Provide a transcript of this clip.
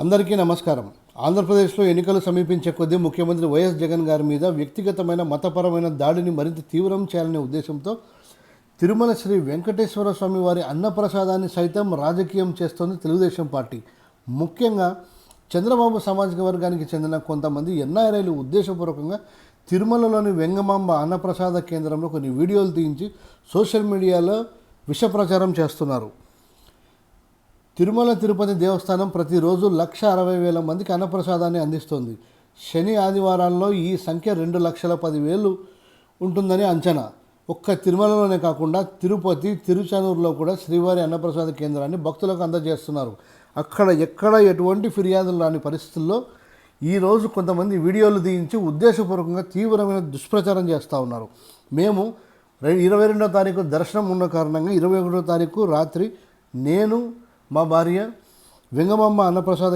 అందరికీ నమస్కారం. ఆంధ్రప్రదేశ్లో ఎన్నికలు సమీపించే కొద్దీ ముఖ్యమంత్రి వైఎస్ జగన్ గారి మీద వ్యక్తిగతమైన మతపరమైన దాడిని మరింత తీవ్రం చేయాలనే ఉద్దేశంతో తిరుమల శ్రీ వెంకటేశ్వర స్వామి వారి అన్నప్రసాదాన్ని సైతం రాజకీయం చేస్తోంది తెలుగుదేశం పార్టీ. ముఖ్యంగా చంద్రబాబు సామాజిక వర్గానికి చెందిన కొంతమంది ఎన్ఆర్ఐలు ఉద్దేశపూర్వకంగా తిరుమలలోని వెంగమాంబ అన్నప్రసాద కేంద్రంలో కొన్ని వీడియోలు తీయించి సోషల్ మీడియాలో విష ప్రచారం చేస్తున్నారు. తిరుమల తిరుపతి దేవస్థానం ప్రతిరోజు 1,60,000 మందికి అన్నప్రసాదాన్ని అందిస్తోంది. శని ఆదివారాల్లో ఈ సంఖ్య 2,10,000 ఉంటుందని అంచనా. ఒక్క తిరుమలలోనే కాకుండా తిరుపతి, తిరుచానూరులో కూడా శ్రీవారి అన్నప్రసాద కేంద్రాన్ని భక్తులకు అందజేస్తున్నారు. అక్కడ ఎక్కడ ఎటువంటి ఫిర్యాదులు రాని పరిస్థితుల్లో ఈరోజు కొంతమంది వీడియోలు తీయించి ఉద్దేశపూర్వకంగా తీవ్రమైన దుష్ప్రచారం చేస్తూ ఉన్నారు. మేము 22వ తారీఖు దర్శనం ఉన్న కారణంగా 21వ తారీఖు రాత్రి నేను మా భార్య వెంగమాంబ అన్నప్రసాద